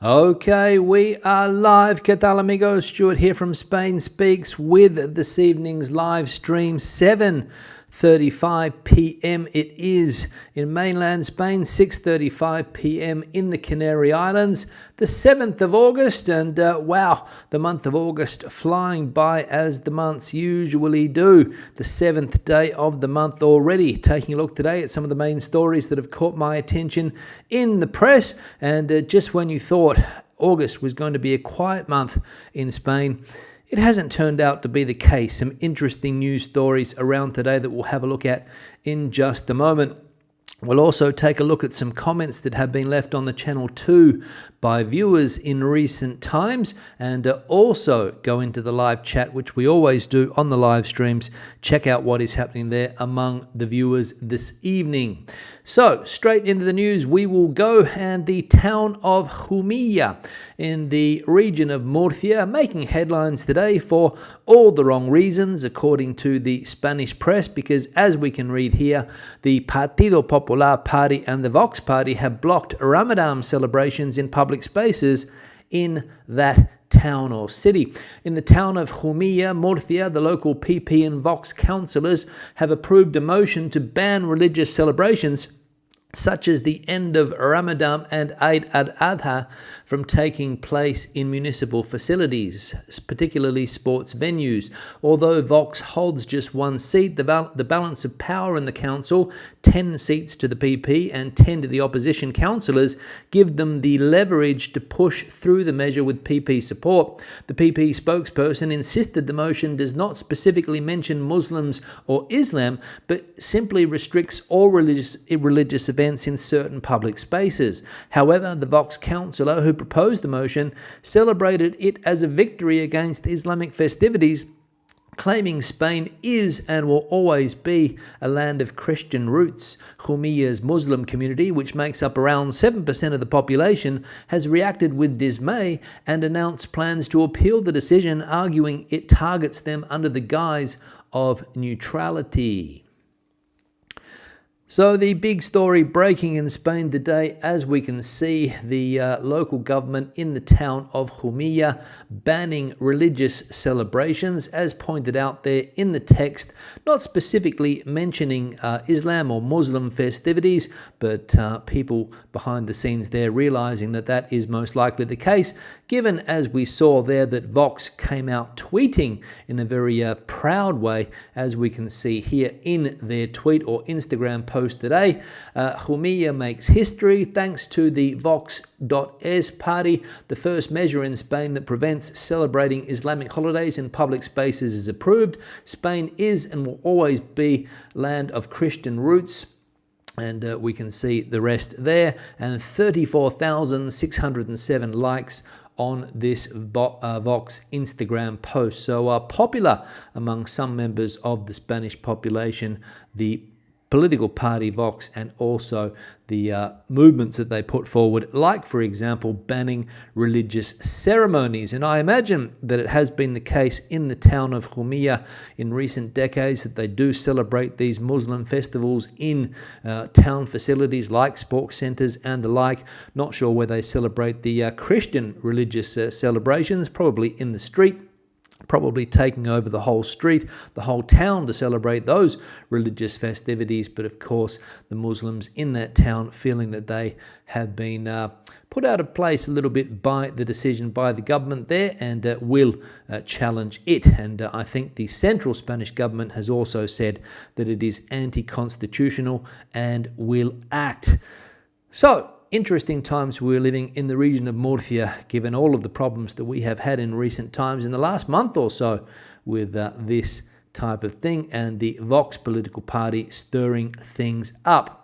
Okay, we are live. ¿Qué tal, amigos? Stuart here from Spain Speaks with this evening's live stream, 7:35 p.m. It is in mainland Spain, 6:35 p.m. in the Canary Islands, the 7th of August. And wow, the month of August flying by as the months usually do. The 7th day of the month already. Taking a look today at some of the main stories that have caught my attention in the press. And just when you thought August was going to be a quiet month in Spain, it hasn't turned out to be the case. Some interesting news stories around today that we'll have a look at in just a moment. We'll also take a look at some comments that have been left on the channel too by viewers in recent times, and also go into the live chat, which we always do on the live streams. Check out what is happening there among the viewers this evening. So straight into the news we will go, and the town of Jumilla in the region of Murcia making headlines today for all the wrong reasons, according to the Spanish press, because as we can read here, the Partido Popular Party and the Vox Party have blocked Ramadan celebrations in public spaces in that town or city. In the town of Jumilla, Murcia, the local PP and Vox councillors have approved a motion to ban religious celebrations such as the end of Ramadan and Eid al-Adha from taking place in municipal facilities, particularly sports venues. Although Vox holds just one seat, the balance of power in the council, 10 seats to the PP and 10 to the opposition councillors, give them the leverage to push through the measure with PP support. The PP spokesperson insisted the motion does not specifically mention Muslims or Islam, but simply restricts all religious events in certain public spaces. However, the Vox councillor who proposed the motion celebrated it as a victory against Islamic festivities, claiming Spain is and will always be a land of Christian roots. Jumilla's Muslim community, which makes up around 7% of the population, has reacted with dismay and announced plans to appeal the decision, arguing it targets them under the guise of neutrality. So the big story breaking in Spain today, as we can see, the local government in the town of Jumilla banning religious celebrations, as pointed out there in the text, not specifically mentioning Islam or Muslim festivities, but people behind the scenes there realizing that that is most likely the case, given, as we saw there, that Vox came out tweeting in a very proud way, as we can see here in their tweet or Instagram post today. Jumilla makes history thanks to the Vox.es party. The first measure in Spain that prevents celebrating Islamic holidays in public spaces is approved. Spain is and will always be land of Christian roots. And we can see the rest there. And 34,607 likes on this Vox Instagram post. So popular among some members of the Spanish population, the political party Vox, and also the movements that they put forward, like, for example, banning religious ceremonies. And I imagine that it has been the case in the town of Jumilla in recent decades that they do celebrate these Muslim festivals in town facilities like sports centres and the like. Not sure where they celebrate the Christian religious celebrations, probably in the street, probably taking over the whole street, the whole town to celebrate those religious festivities. But of course, the Muslims in that town feeling that they have been put out of place a little bit by the decision by the government there, and will challenge it. And I think the central Spanish government has also said that it is anti-constitutional and will act. So, interesting times we're living in the region of Murcia, given all of the problems that we have had in recent times in the last month or so with this type of thing, and the Vox political party stirring things up.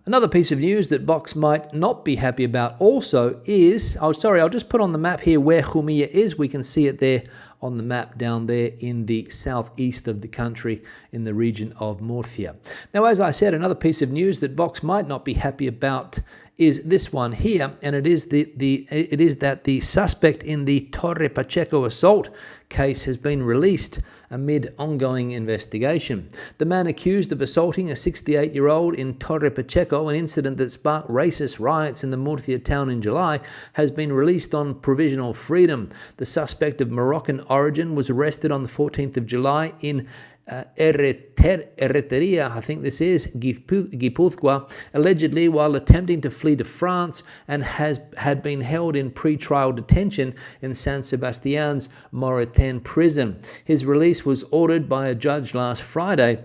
Another piece of news that Vox might not be happy about also is, I'll just put on the map here where Jumilla is. We can see it there on the map down there in the southeast of the country in the region of Murcia. Now, as I said, another piece of news that Vox might not be happy about is this one here, and it is that the suspect in the Torre Pacheco assault case has been released amid ongoing investigation. The man accused of assaulting a 68-year-old in Torre Pacheco, an incident that sparked racist riots in the Murcia town in July, has been released on provisional freedom. The suspect of Moroccan origin was arrested on the 14th of July in Erreteria, I think this is, Guipúzcoa, allegedly while attempting to flee to France, and had been held in pre-trial detention in San Sebastian's Moretin prison. His release was ordered by a judge last Friday.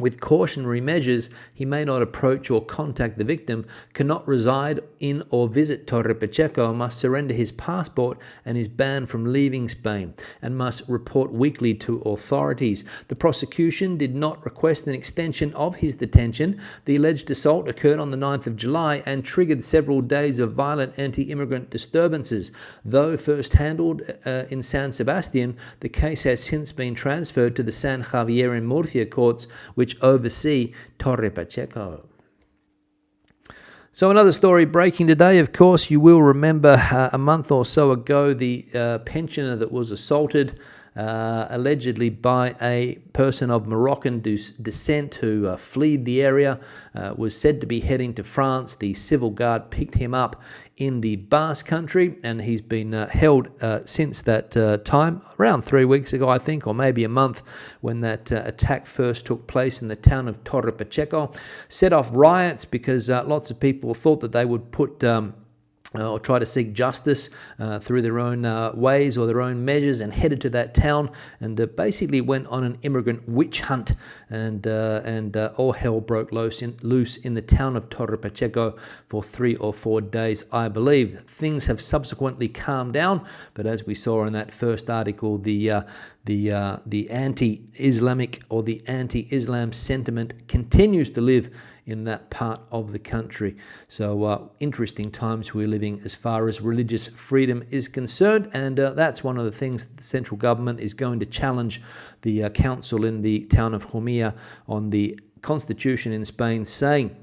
With cautionary measures, he may not approach or contact the victim, cannot reside in or visit Torre Pacheco, must surrender his passport and is banned from leaving Spain, and must report weekly to authorities. The prosecution did not request an extension of his detention. The alleged assault occurred on the 9th of July and triggered several days of violent anti-immigrant disturbances. Though first handled in San Sebastian, the case has since been transferred to the San Javier and Murcia courts, which oversee Torre Pacheco. So another story breaking today, of course, you will remember a month or so ago the pensioner that was assaulted allegedly by a person of Moroccan descent who fled the area, was said to be heading to France. The civil guard picked him up in the Basque country, and he's been held since that time, around 3 weeks ago, I think, or maybe a month, when that attack first took place in the town of Torre Pacheco. Set off riots because lots of people thought that they would put or try to seek justice through their own ways or their own measures, and headed to that town and basically went on an immigrant witch hunt, and all hell broke loose in the town of Torre Pacheco for 3 or 4 days, I believe. Things have subsequently calmed down, but as we saw in that first article, the anti-Islamic or the anti-Islam sentiment continues to live in that part of the country. So interesting times we're living as far as religious freedom is concerned, and that's one of the things the central government is going to challenge the council in the town of Jumilla on the constitution in Spain, saying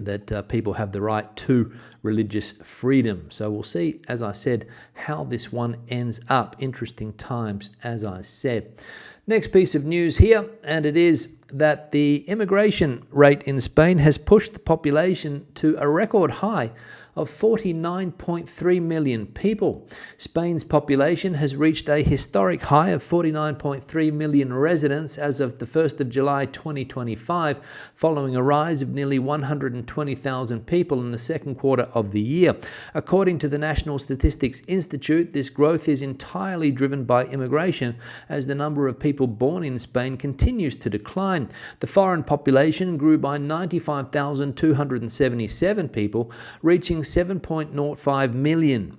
that people have the right to religious freedom. So we'll see, as I said, how this one ends up. Interesting times, as I said. Next piece of news here, and it is that the immigration rate in Spain has pushed the population to a record high of 49.3 million people. Spain's population has reached a historic high of 49.3 million residents as of the 1st of July 2025, following a rise of nearly 120,000 people in the second quarter of the year. According to the National Statistics Institute, this growth is entirely driven by immigration, as the number of people born in Spain continues to decline. The foreign population grew by 95,277 people, reaching 7.05 million,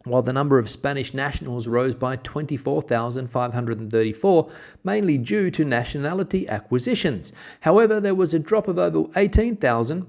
while the number of Spanish nationals rose by 24,534, mainly due to nationality acquisitions. However, there was a drop of over 18,000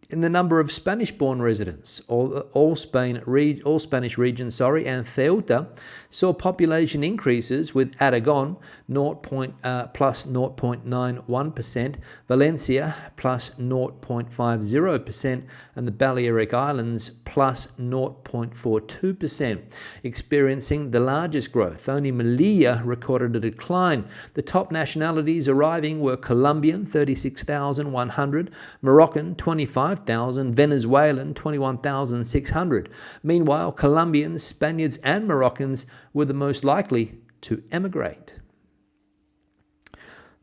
in the number of Spanish-born residents. All Spanish regions, and Ceuta saw population increases, with Aragon plus 0.91%, Valencia plus 0.50%, and the Balearic Islands plus 0.42%, experiencing the largest growth. Only Melilla recorded a decline. The top nationalities arriving were Colombian, 36,100, Moroccan, 25,000, Venezuelan, 21,600. Meanwhile, Colombians, Spaniards, and Moroccans were the most likely to emigrate.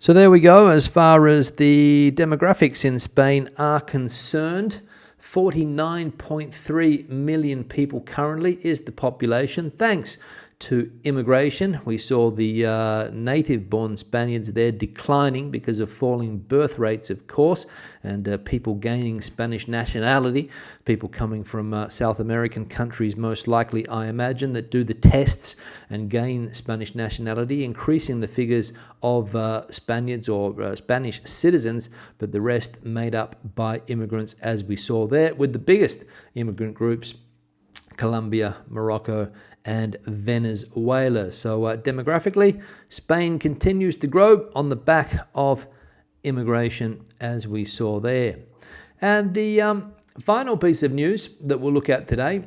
So there we go, as far as the demographics in Spain are concerned. 49.3 million people currently is the population, thanks to immigration. We saw the native-born Spaniards there declining because of falling birth rates, of course, and people gaining Spanish nationality, people coming from South American countries, most likely, I imagine, that do the tests and gain Spanish nationality, increasing the figures of Spaniards or Spanish citizens, but the rest made up by immigrants, as we saw there, with the biggest immigrant groups, Colombia, Morocco, and Venezuela. So demographically, Spain continues to grow on the back of immigration, as we saw there. And the final piece of news that we'll look at today,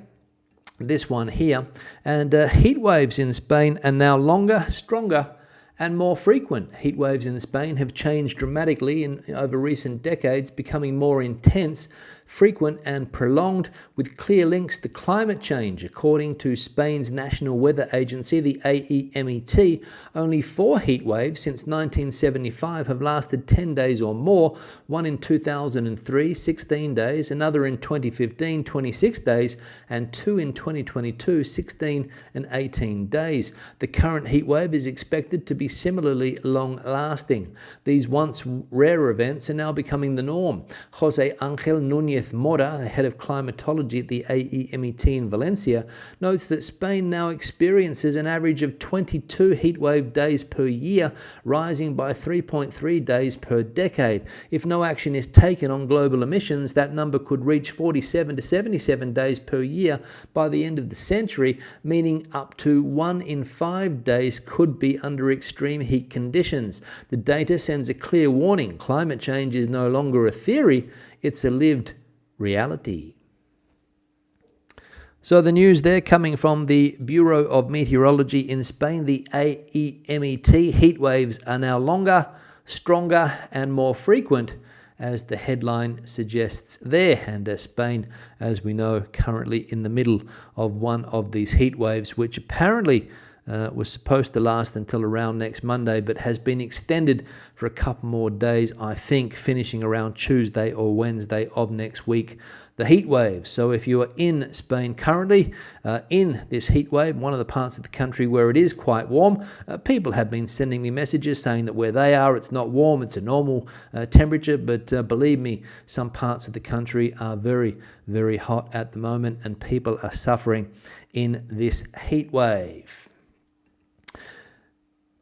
this one here, and heat waves in Spain are now longer, stronger, and more frequent. Heat waves in Spain have changed dramatically over recent decades, becoming more intense, frequent and prolonged, with clear links to climate change. According to Spain's national weather agency, the AEMET, only 4 heat waves since 1975 have lasted 10 days or more, one in 2003, 16 days, another in 2015, 26 days, and 2 in 2022, 16 and 18 days. The current heat wave is expected to be similarly long-lasting. These once rare events are now becoming the norm. Jose Angel Núñez Mora, the head of climatology at the AEMET in Valencia, notes that Spain now experiences an average of 22 heatwave days per year, rising by 3.3 days per decade. If no action is taken on global emissions, that number could reach 47 to 77 days per year by the end of the century, meaning up to 1 in 5 days could be under extreme heat conditions. The data sends a clear warning. Climate change is no longer a theory, it's a lived reality. So the news there coming from the Bureau of Meteorology in Spain, the AEMET, heat waves are now longer, stronger and more frequent, as the headline suggests there. And Spain, as we know, currently in the middle of one of these heat waves, which apparently was supposed to last until around next Monday, but has been extended for a couple more days, I think, finishing around Tuesday or Wednesday of next week, the heat wave. So if you are in Spain currently, in this heat wave, one of the parts of the country where it is quite warm, people have been sending me messages saying that where they are, it's not warm, it's a normal temperature, but believe me, some parts of the country are very, very hot at the moment, and people are suffering in this heat wave.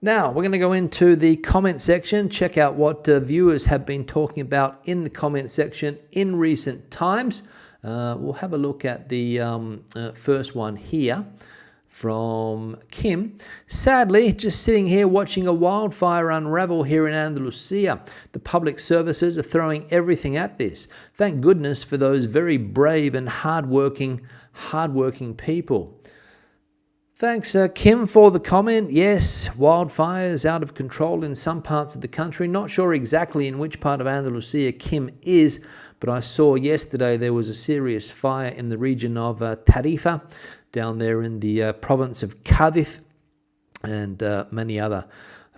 Now, we're going to go into the comment section, check out what viewers have been talking about in the comment section in recent times. We'll have a look at the first one here from Kim. Sadly, just sitting here watching a wildfire unravel here in Andalusia. The public services are throwing everything at this. Thank goodness for those very brave and hardworking people. Thanks, Kim, for the comment. Yes, wildfires out of control in some parts of the country. Not sure exactly in which part of Andalusia Kim is, but I saw yesterday there was a serious fire in the region of Tarifa, down there in the province of Cádiz, and many other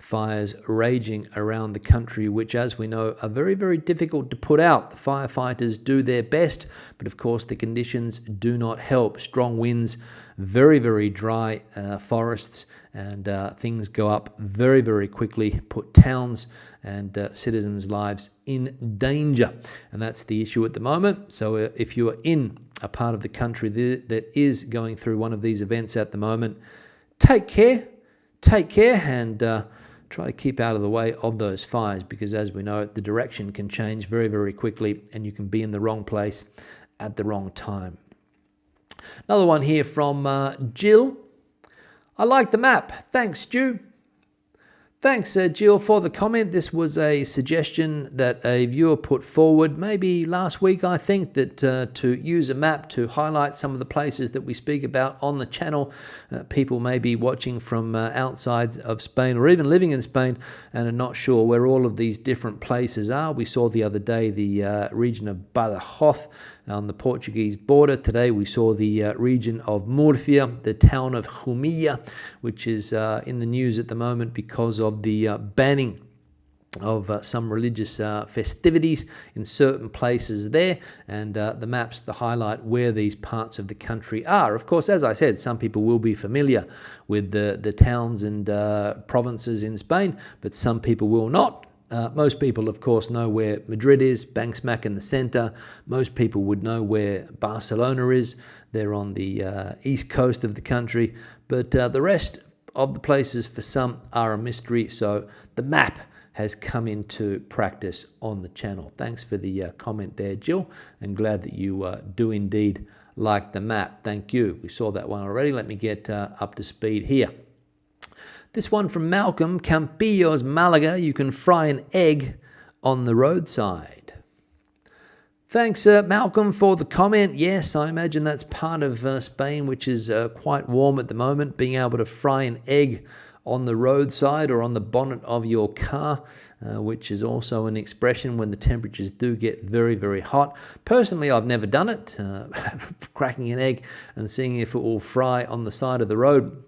fires raging around the country, which, as we know, are very, very difficult to put out. The firefighters do their best, but of course the conditions do not help. Strong winds, very, very dry forests, and things go up very, very quickly, put towns and citizens' lives in danger. And that's the issue at the moment. So if you are in a part of the country that is going through one of these events at the moment, take care, and try to keep out of the way of those fires, because as we know, the direction can change very, very quickly, and you can be in the wrong place at the wrong time. Another one here from Jill. I like the map. Thanks, Stu. Thanks, Jill, for the comment. This was a suggestion that a viewer put forward maybe last week, I think, that to use a map to highlight some of the places that we speak about on the channel. People may be watching from outside of Spain or even living in Spain and are not sure where all of these different places are. We saw the other day the region of Badajoz on the Portuguese border. Today we saw the region of Murcia, the town of Jumilla, which is in the news at the moment because of the banning of some religious festivities in certain places there, and the maps to highlight where these parts of the country are. Of course, as I said, some people will be familiar with the towns and provinces in Spain, but some people will not. Most people, of course, know where Madrid is, bang smack in the center. Most people would know where Barcelona is. They're on the east coast of the country. But the rest of the places, for some, are a mystery. So the map has come into practice on the channel. Thanks for the comment there, Jill, and glad that you do indeed like the map. Thank you. We saw that one already. Let me get up to speed here. This one from Malcolm, Campillos, Malaga. You can fry an egg on the roadside. Thanks, Malcolm, for the comment. Yes, I imagine that's part of Spain, which is quite warm at the moment. Being able to fry an egg on the roadside or on the bonnet of your car, which is also an expression when the temperatures do get very, very hot. Personally, I've never done it, cracking an egg and seeing if it will fry on the side of the road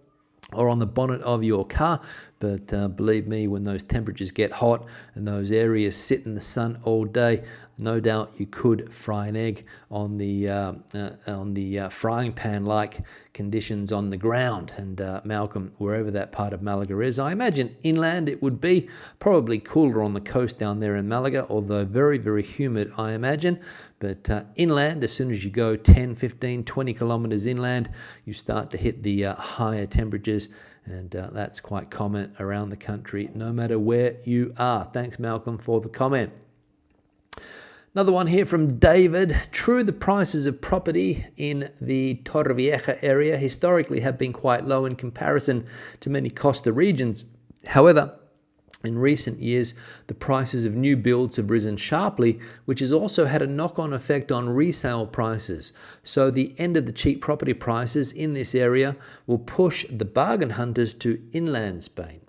or on the bonnet of your car. But believe me, when those temperatures get hot and those areas sit in the sun all day, no doubt you could fry an egg on the frying pan-like conditions on the ground. And Malcolm, wherever that part of Malaga is, I imagine inland it would be probably cooler on the coast down there in Malaga, although very, very humid, I imagine. But inland, as soon as you go 10, 15, 20 kilometers inland, you start to hit the higher temperatures. And that's quite common around the country, no matter where you are. Thanks, Malcolm, for the comment. Another one here from David. True, the prices of property in the Torrevieja area historically have been quite low in comparison to many Costa regions. However, in recent years, the prices of new builds have risen sharply, which has also had a knock-on effect on resale prices. So the end of the cheap property prices in this area will push the bargain hunters to inland Spain.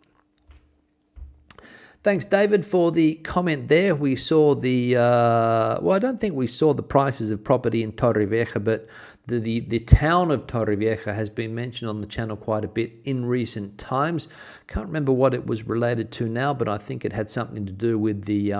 Thanks, David, for the comment there. We saw I don't think we saw the prices of property in Torrevieja, but the town of Torrevieja has been mentioned on the channel quite a bit in recent times. Can't remember what it was related to now, but I think it had something to do with the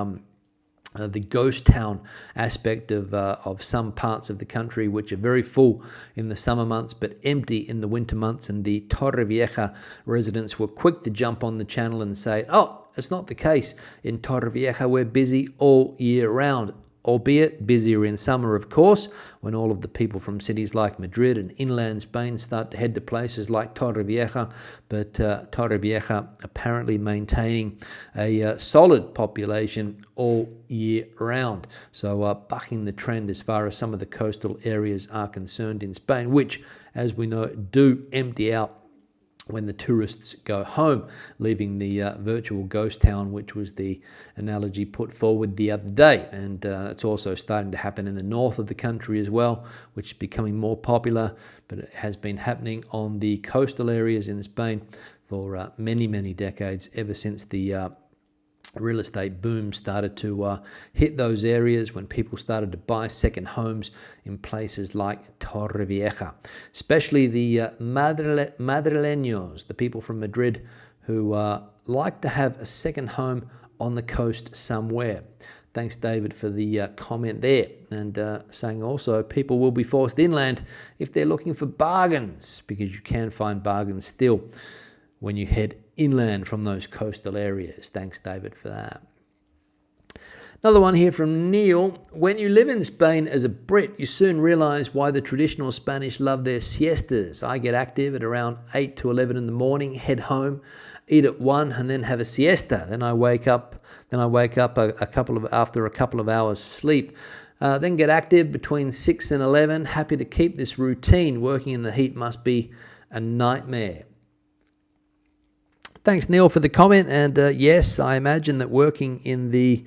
ghost town aspect of some parts of the country, which are very full in the summer months but empty in the winter months. And the Torrevieja residents were quick to jump on the channel and say, oh, it's not the case. In Torrevieja, we're busy all year round, albeit busier in summer, of course, when all of the people from cities like Madrid and inland Spain start to head to places like Torrevieja. But Torrevieja apparently maintaining a solid population all year round. So bucking the trend as far as some of the coastal areas are concerned in Spain, which, as we know, do empty out when the tourists go home, leaving the virtual ghost town, which was the analogy put forward the other day. And it's also starting to happen in the north of the country as well, which is becoming more popular, but it has been happening on the coastal areas in Spain for many, many decades, ever since the real estate boom started to hit those areas, when people started to buy second homes in places like Torrevieja, especially the Madrileños, the people from Madrid who like to have a second home on the coast somewhere. Thanks, David, for the comment there, and saying also people will be forced inland if they're looking for bargains, because you can find bargains still when you head inland from those coastal areas. Thanks, David, for that. Another one here from Neil. When you live in Spain as a Brit, you soon realise why the traditional Spanish love their siestas. I get active at around 8 to 11 in the morning, head home, eat at 1, and then have a siesta. Then I wake up after a couple of hours sleep. Then get active between 6 and 11. Happy to keep this routine. Working in the heat must be a nightmare. Thanks, Neil, for the comment. And yes, I imagine that working in the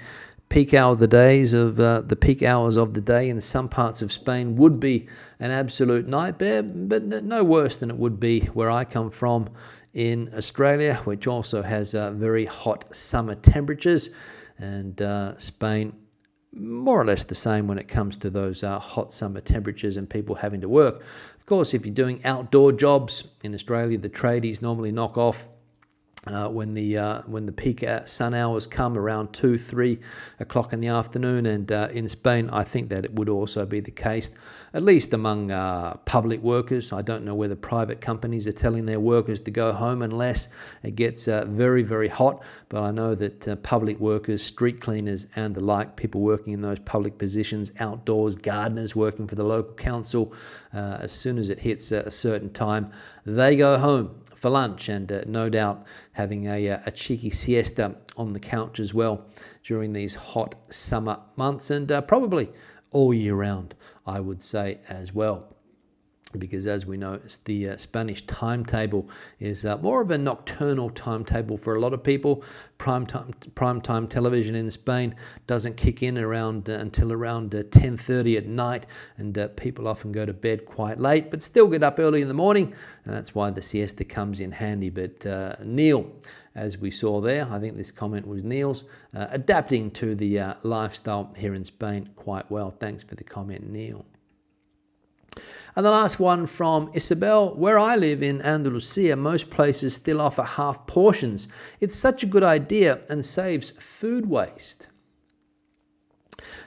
peak hour of the days of the peak hours of the day in some parts of Spain would be an absolute nightmare, but no worse than it would be where I come from in Australia, which also has very hot summer temperatures, and Spain more or less the same when it comes to those hot summer temperatures and people having to work. Of course, if you're doing outdoor jobs in Australia, the tradies normally knock off when the peak sun hours come around 2-3 o'clock in the afternoon. And in Spain, I think that it would also be the case, at least among public workers. I don't know whether private companies are telling their workers to go home unless it gets very, very hot. But I know that public workers, street cleaners and the like, people working in those public positions, outdoors, gardeners working for the local council, as soon as it hits a certain time, they go home for lunch, and no doubt having a cheeky siesta on the couch as well during these hot summer months, and probably all year round, I would say as well. because as we know, the Spanish timetable is more of a nocturnal timetable for a lot of people. Prime time television in Spain doesn't kick in until around 10:30 at night, and people often go to bed quite late, but still get up early in the morning, and that's why the siesta comes in handy. But Neil, as we saw there, I think this comment was Neil's, adapting to the lifestyle here in Spain quite well. Thanks for the comment, Neil. And the last one from Isabel: where I live in Andalusia, most places still offer half portions. It's such a good idea and saves food waste.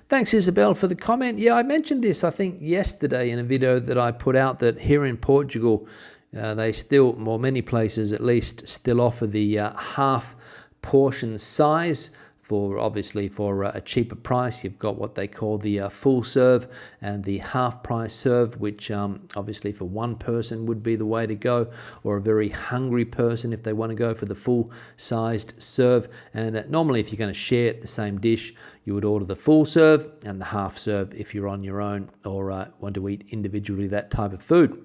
Thanks, Isabel, for the comment. Yeah, I mentioned this, I think, yesterday in a video that I put out, that here in Portugal, they still, or many places at least, still offer the half portion size. Obviously for a cheaper price. You've got what they call the full serve and the half price serve, which obviously for one person would be the way to go, or a very hungry person if they want to go for the full sized serve. And normally if you're going to share the same dish, you would order the full serve and the half serve if you're on your own or want to eat individually that type of food.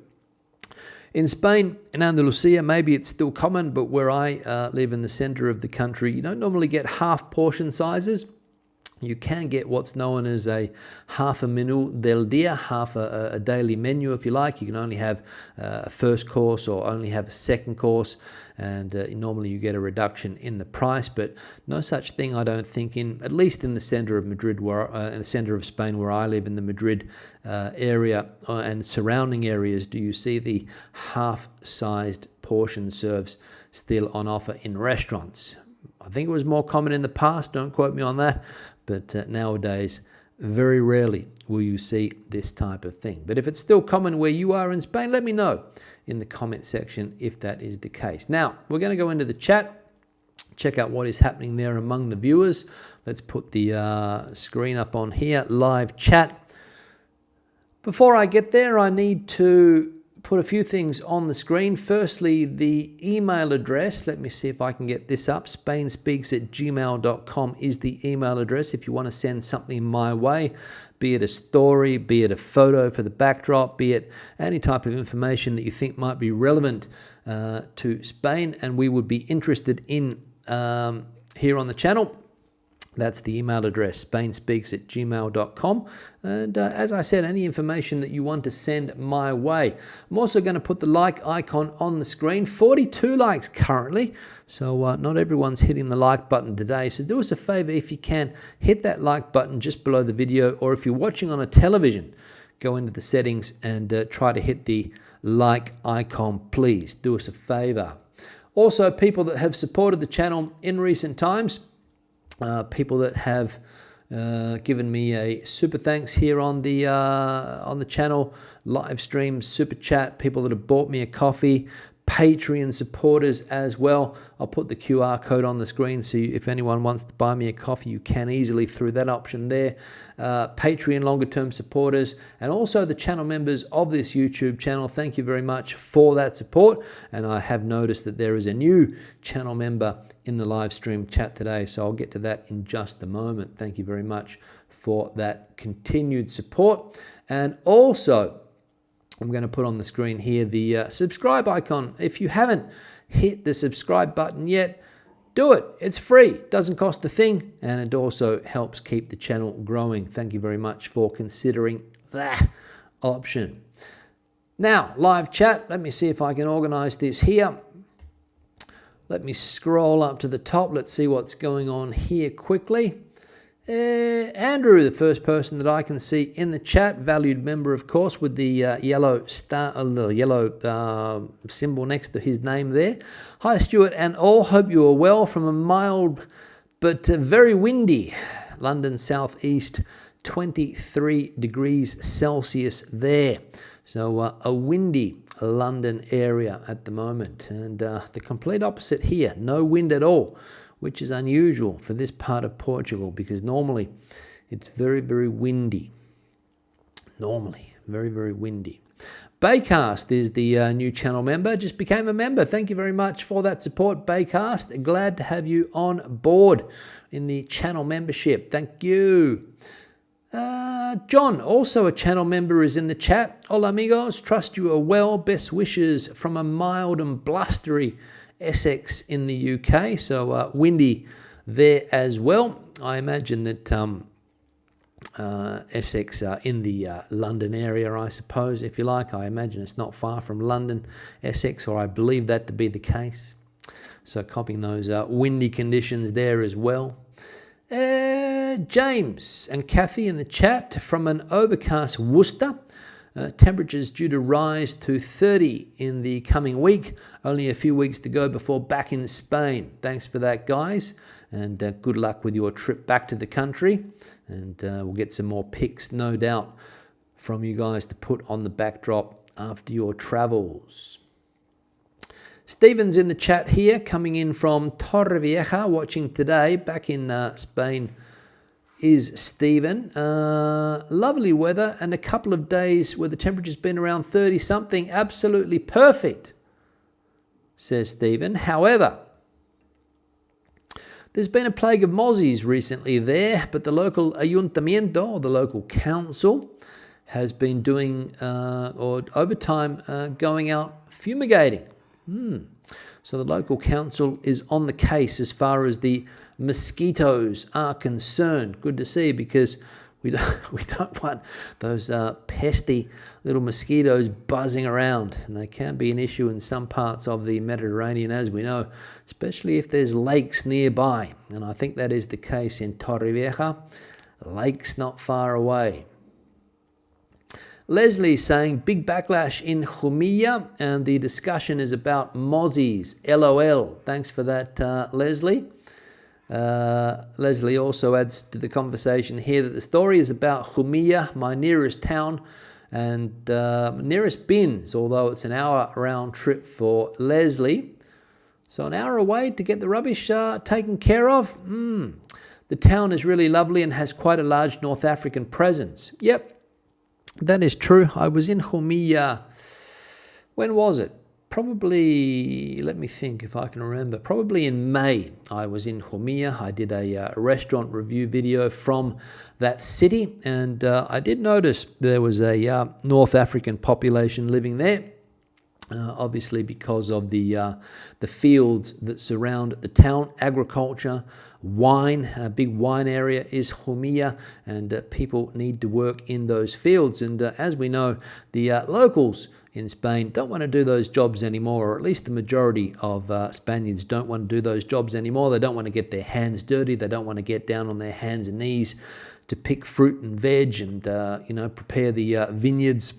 In Spain, in Andalusia, maybe it's still common, but where I live in the center of the country, you don't normally get half portion sizes. You can get what's known as a half a menú del día, half a daily menu if you like. You can only have a first course or only have a second course, and normally you get a reduction in the price, but no such thing, I don't think, at least in the center of Madrid, in the center of Spain where I live, in the Madrid area and surrounding areas, do you see the half-sized portion serves still on offer in restaurants. I think it was more common in the past, don't quote me on that, but nowadays very rarely will you see this type of thing. But if it's still common where you are in Spain, let me know in the comment section if that is the case. Now, we're going to go into the chat, check out what is happening there among the viewers. Let's put the screen up on here, live chat. Before I get there, I need to put a few things on the screen. Firstly, the email address. Let me see if I can get this up. spainspeaks@gmail.com is the email address if you want to send something my way, be it a story, be it a photo for the backdrop, be it any type of information that you think might be relevant to Spain and we would be interested in here on the channel. That's the email address, spainspeaks@gmail.com. And as I said, any information that you want to send my way. I'm also going to put the like icon on the screen. 42 likes currently, so not everyone's hitting the like button today. So do us a favor, if you can, hit that like button just below the video, or if you're watching on a television, go into the settings and try to hit the like icon, please. Do us a favor. Also, people that have supported the channel in recent times, people that have given me a super thanks here on the channel, live stream, super chat, people that have bought me a coffee, Patreon supporters as well. I'll put the QR code on the screen, so if anyone wants to buy me a coffee, you can easily through that option there. Patreon longer term supporters, and also the channel members of this YouTube channel. Thank you very much for that support. And I have noticed that there is a new channel member in the live stream chat today, so I'll get to that in just a moment. Thank you very much for that continued support. And also, I'm going to put on the screen here the subscribe icon. If you haven't hit the subscribe button yet, do it. It's free. It doesn't cost a thing, and it also helps keep the channel growing. Thank you very much for considering that option. Now, live chat. Let me see if I can organize this here. Let me scroll up to the top. Let's see what's going on here quickly. Andrew, the first person that I can see in the chat, valued member, of course, with the yellow star, the yellow symbol next to his name there. Hi, Stuart, and all. Hope you are well from a mild but very windy London southeast, 23 degrees Celsius there. So a windy London area at the moment, and the complete opposite here, no wind at all, which is unusual for this part of Portugal, because normally it's very, very windy. Normally, very, very windy. Baycast is the new channel member, just became a member. Thank you very much for that support, Baycast. Glad to have you on board in the channel membership. Thank you. John, also a channel member, is in the chat. Hola amigos, trust you are well. Best wishes from a mild and blustery Essex in the UK. So windy there as well. I imagine that Essex in the London area, I suppose, if you like. I imagine it's not far from London, Essex, or I believe that to be the case. So copying those windy conditions there as well. James and Kathy in the chat from an overcast Worcester. Temperatures due to rise to 30 in the coming week. Only a few weeks to go before back in Spain. Thanks for that, guys. And good luck with your trip back to the country. And we'll get some more pics, no doubt, from you guys to put on the backdrop after your travels. Stephen's in the chat here, coming in from Torre Pacheco, watching today. Back in Spain is Stephen. Lovely weather and a couple of days where the temperature's been around 30-something. Absolutely perfect, says Stephen. However, there's been a plague of mozzies recently there, but the local ayuntamiento, or the local council, has been doing, or over time, going out fumigating. So the local council is on the case as far as the mosquitoes are concerned. Good to see, because we don't want those pesky little mosquitoes buzzing around, and they can be an issue in some parts of the Mediterranean, as we know, especially if there's lakes nearby, and I think that is the case in Torrevieja. Lakes not far away. Leslie saying big backlash in Jumilla, and the discussion is about mozzies. LOL. Thanks for that, Leslie. Leslie also adds to the conversation here that the story is about Jumilla, my nearest town, and nearest bins, although it's an hour round trip for Leslie. So an hour away to get the rubbish taken care of. The town is really lovely and has quite a large North African presence. Yep. That is true. I was in Jumilla, when was it? Probably, let me think if I can remember, probably in May I was in Jumilla. I did a restaurant review video from that city, and I did notice there was a North African population living there, obviously because of the fields that surround the town, agriculture, wine. A big wine area is Jumilla, and people need to work in those fields. And as we know, the locals in Spain don't want to do those jobs anymore, or at least the majority of Spaniards don't want to do those jobs anymore. They don't want to get their hands dirty. They don't want to get down on their hands and knees to pick fruit and veg and prepare the vineyards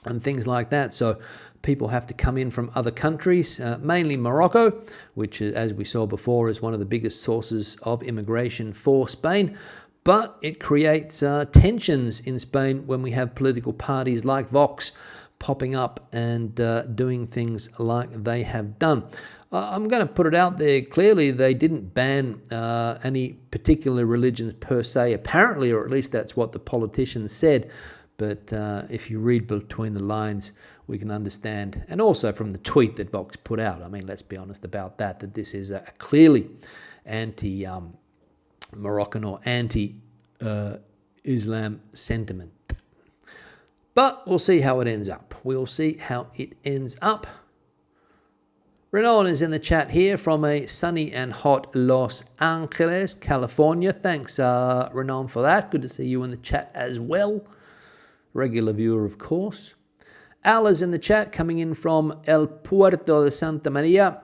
and things like that. So people have to come in from other countries, mainly Morocco, which, as we saw before, is one of the biggest sources of immigration for Spain. But it creates tensions in Spain when we have political parties like Vox popping up and doing things like they have done. I'm going to put it out there clearly, they didn't ban any particular religions per se, apparently, or at least that's what the politicians said. But if you read between the lines, we can understand, and also from the tweet that Vox put out, I mean, let's be honest about that this is a clearly anti-Moroccan or anti-Islam sentiment. But we'll see how it ends up. We'll see how it ends up. Renan is in the chat here from a sunny and hot Los Angeles, California. Thanks, Renan, for that. Good to see you in the chat as well. Regular viewer, of course. Al is in the chat, coming in from El Puerto de Santa Maria.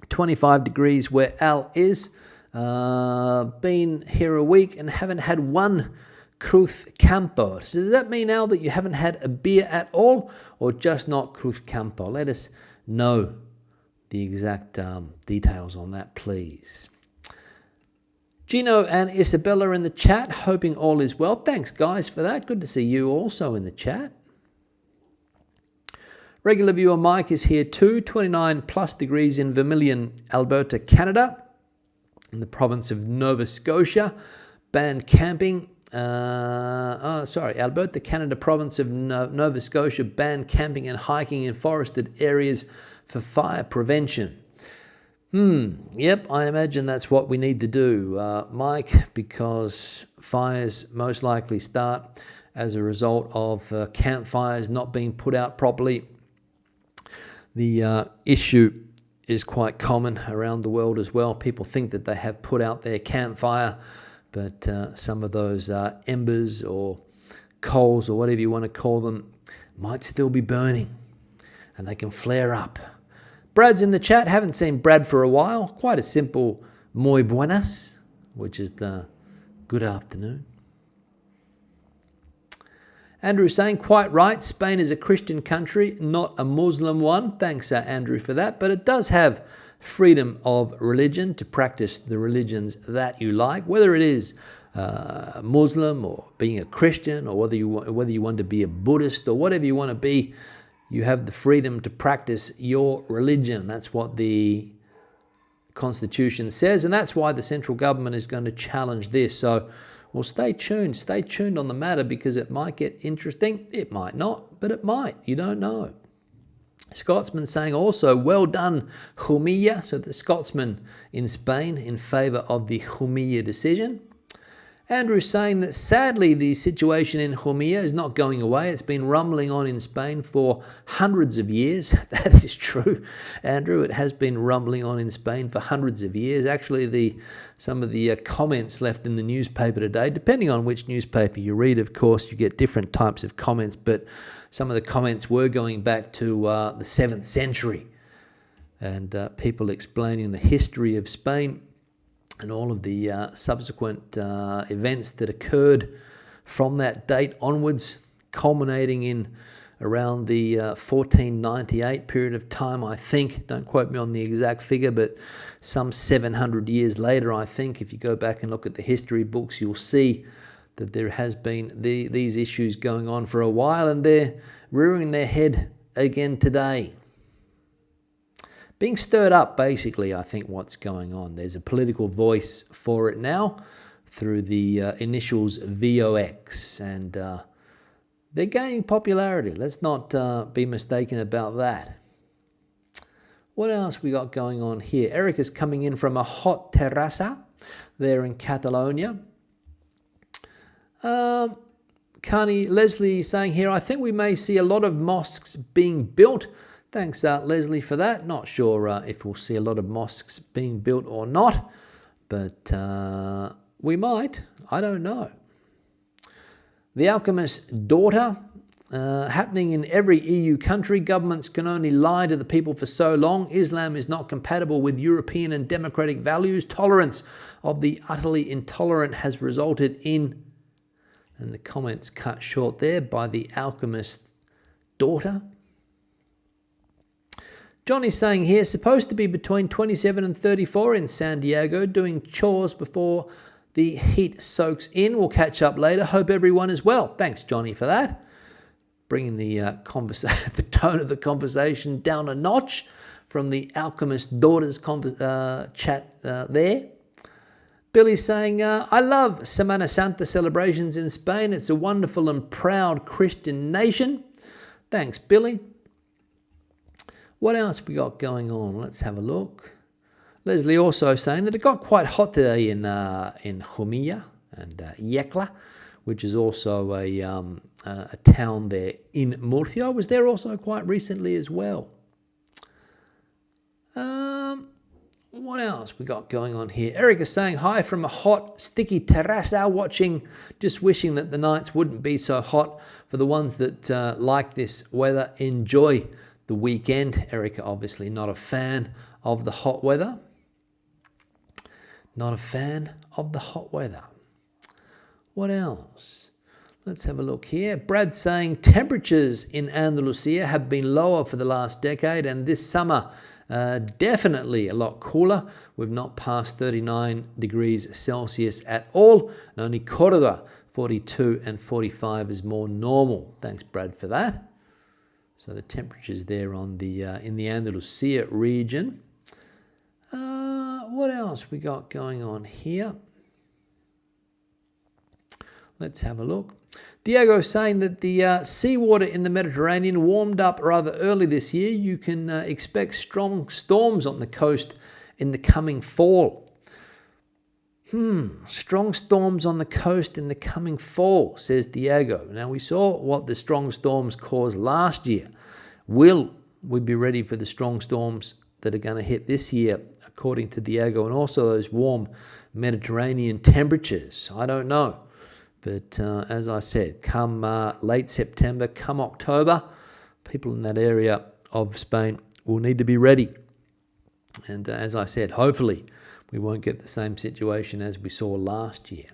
25 degrees where Al is. Been here a week and haven't had one Cruz Campo. So does that mean, Al, that you haven't had a beer at all, or just not Cruz Campo? Let us know the exact details on that, please. Gino and Isabella in the chat, hoping all is well. Thanks, guys, for that. Good to see you also in the chat. Regular viewer Mike is here too. 29 plus degrees in Vermilion, Alberta, Canada. In the province of Nova Scotia. Banned camping. Alberta, Canada, province of Nova Scotia. Banned camping and hiking in forested areas for fire prevention. Yep, I imagine that's what we need to do, Mike, because fires most likely start as a result of campfires not being put out properly. The issue is quite common around the world as well. People think that they have put out their campfire, but some of those embers or coals or whatever you want to call them might still be burning, and they can flare up. Brad's in the chat. Haven't seen Brad for a while. Quite a simple muy buenas, which is the good afternoon. Andrew saying, quite right, Spain is a Christian country, not a Muslim one. Thanks, Andrew, for that. But it does have freedom of religion to practice the religions that you like, whether it is Muslim or being a Christian, or whether you want to be a Buddhist or whatever you want to be. You have the freedom to practice your religion. That's what the Constitution says, and that's why the central government is going to challenge this. So, well, stay tuned. Stay tuned on the matter, because it might get interesting. It might not, but it might. You don't know. Scotsman saying also, well done, Jumilla. So the Scotsman in Spain in favour of the Jumilla decision. Andrew saying that sadly the situation in Murcia is not going away. It's been rumbling on in Spain for hundreds of years. That is true, Andrew. It has been rumbling on in Spain for hundreds of years. Actually, some of the comments left in the newspaper today, depending on which newspaper you read, of course, you get different types of comments, but some of the comments were going back to the 7th century, and people explaining the history of Spain and all of the subsequent events that occurred from that date onwards, culminating in around the 1498 period of time, I think. Don't quote me on the exact figure, but some 700 years later, I think. If you go back and look at the history books, you'll see that there has been these issues going on for a while, and they're rearing their head again today. Being stirred up, basically, I think what's going on. There's a political voice for it now through the initials VOX, and they're gaining popularity. Let's not be mistaken about that. What else we got going on here? Eric is coming in from a hot terraza there in Catalonia. Carney Leslie saying here, I think we may see a lot of mosques being built. Thanks, Leslie, for that. Not sure if we'll see a lot of mosques being built or not, but we might. I don't know. The Alchemist's Daughter, happening in every EU country. Governments can only lie to the people for so long. Islam is not compatible with European and democratic values. Tolerance of the utterly intolerant has resulted in, and the comments cut short there by the Alchemist's Daughter. Johnny's saying here, supposed to be between 27 and 34 in San Diego, doing chores before the heat soaks in. We'll catch up later. Hope everyone is well. Thanks, Johnny, for that. Bringing the the tone of the conversation down a notch from the Alchemist's Daughter's chat there. Billy's saying, I love Semana Santa celebrations in Spain. It's a wonderful and proud Christian nation. Thanks, Billy. What else we got going on? Let's have a look. Leslie also saying that it got quite hot today in Jumilla and Yecla, which is also a town there in Murcia. I was there also quite recently as well. What else we got going on here? Eric is saying, hi from a hot, sticky terraza watching, just wishing that the nights wouldn't be so hot. For the ones that like this weather, enjoy the weekend. Erica, obviously not a fan of the hot weather. Not a fan of the hot weather. What else? Let's have a look here. Brad saying temperatures in Andalusia have been lower for the last decade, and this summer definitely a lot cooler. We've not passed 39 degrees Celsius at all, and only Córdoba 42 and 45 is more normal. Thanks, Brad, for that. So the temperatures there on the in the Andalusia region. What else we got going on here? Let's have a look. Diego saying that the seawater in the Mediterranean warmed up rather early this year. You can expect strong storms on the coast in the coming fall. Strong storms on the coast in the coming fall, says Diego. Now, we saw what the strong storms caused last year. Will we be ready for the strong storms that are going to hit this year, according to Diego, and also those warm Mediterranean temperatures? I don't know. But as I said, come late September, come October, people in that area of Spain will need to be ready. And as I said, hopefully we won't get the same situation as we saw last year.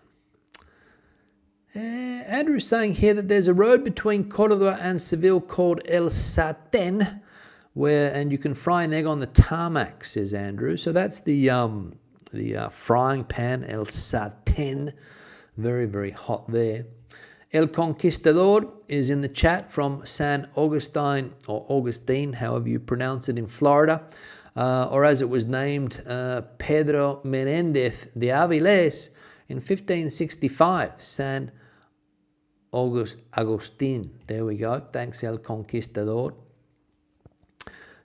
Andrew's saying here that there's a road between Córdoba and Seville called El Sartén, and you can fry an egg on the tarmac, says Andrew. So that's the frying pan, El Sartén. Very, very hot there. El Conquistador is in the chat from San Agustin, or Augustine, however you pronounce it, in Florida. Or as it was named, Pedro Menéndez de Avilés in 1565, San Agustin. There we go. Thanks, El Conquistador.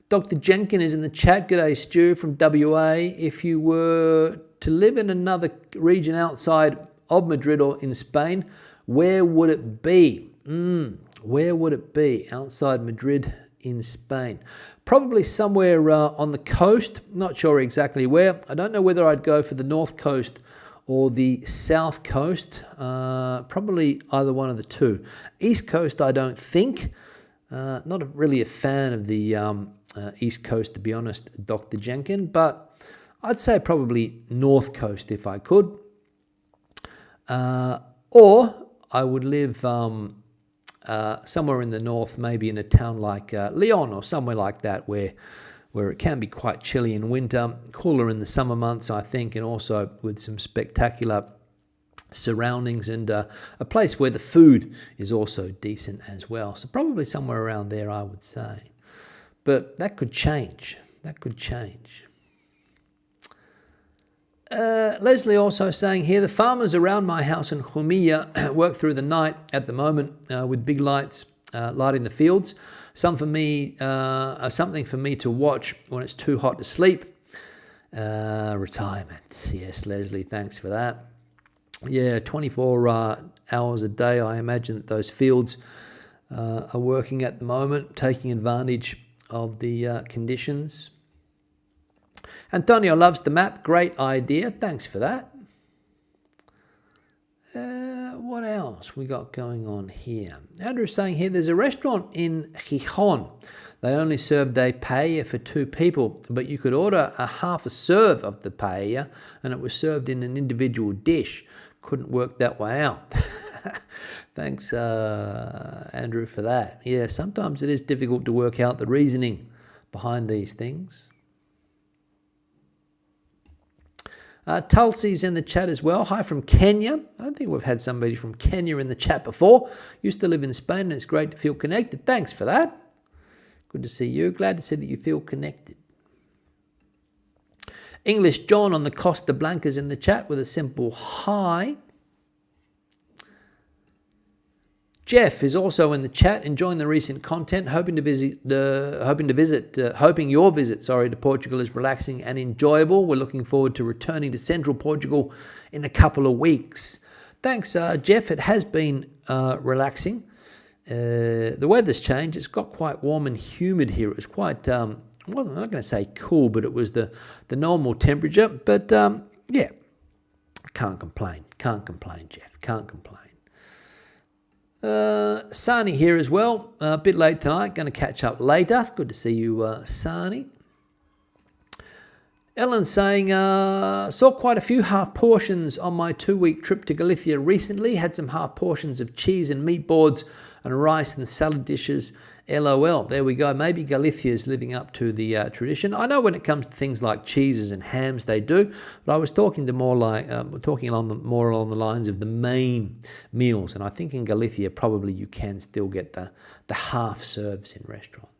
Dr. Jenkin is in the chat. G'day, Stu from WA. If you were to live in another region outside of Madrid or in Spain, where would it be? Where would it be outside Madrid in Spain? Probably somewhere on the coast. Not sure exactly where. I don't know whether I'd go for the north coast or the south coast. Probably either one of the two. East coast, I don't think. Not really a fan of the East Coast, to be honest, Dr. Jenkin, but I'd say probably North Coast if I could. Or I would live somewhere in the north, maybe in a town like Lyon or somewhere like that, where it can be quite chilly in winter, cooler in the summer months, I think, and also with some spectacular surroundings and a place where the food is also decent as well. So probably somewhere around there, I would say. But that could change. That could change. Leslie also saying here, the farmers around my house in Jumilla work through the night at the moment with big lights lighting the fields. Something for me to watch when it's too hot to sleep. Retirement. Yes, Leslie, thanks for that. Yeah, 24 hours a day. I imagine that those fields are working at the moment, taking advantage of the conditions. Antonio loves the map. Great idea. Thanks for that. What else we got going on here? Andrew's saying here there's a restaurant in Gijón. They only served a paella for 2 people, but you could order a half a serve of the paella and it was served in an individual dish. Couldn't work that way out. Thanks, Andrew, for that. Yeah, sometimes it is difficult to work out the reasoning behind these things. Tulsi's in the chat as well. Hi from Kenya. I don't think we've had somebody from Kenya in the chat before. Used to live in Spain and it's great to feel connected. Thanks for that. Good to see you. Glad to see that you feel connected. English John on the Costa Blancas in the chat with a simple hi. Jeff is also in the chat, enjoying the recent content, hoping your visit to Portugal is relaxing and enjoyable. We're looking forward to returning to central Portugal in a couple of weeks. Thanks, Jeff. It has been relaxing. The weather's changed. It's got quite warm and humid here. It was quite, I'm not going to say cool, but it was the normal temperature. But yeah, can't complain. Can't complain, Jeff. Can't complain. Sani here as well. A bit late tonight. Going to catch up later. Good to see you, Sani. Ellen saying, saw quite a few half portions on my 2-week trip to Galicia recently. Had some half portions of cheese and meat boards and rice and salad dishes. LOL. There we go. Maybe Galicia is living up to the tradition. I know when it comes to things like cheeses and hams, they do. But I was talking to more along the lines of the main meals. And I think in Galicia, probably you can still get the half serves in restaurants.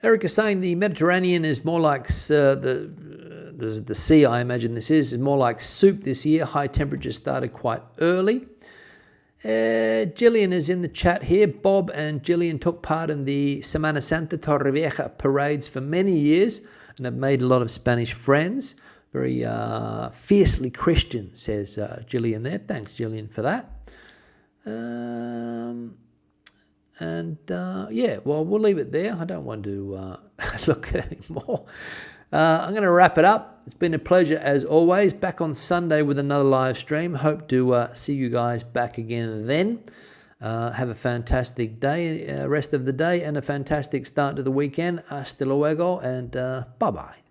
Eric is saying the Mediterranean is more like the sea, I imagine this is more like soup this year. High temperatures started quite early. Gillian is in the chat here. Bob and Gillian took part in the Semana Santa Torrevieja parades for many years and have made a lot of Spanish friends. Very fiercely Christian, says Gillian there. Thanks, Gillian, for that. Yeah, well, we'll leave it there. I don't want to look at it anymore. I'm going to wrap it up. It's been a pleasure as always. Back on Sunday with another live stream. Hope to see you guys back again then. Have a fantastic day, rest of the day, and a fantastic start to the weekend. Hasta luego, and bye-bye.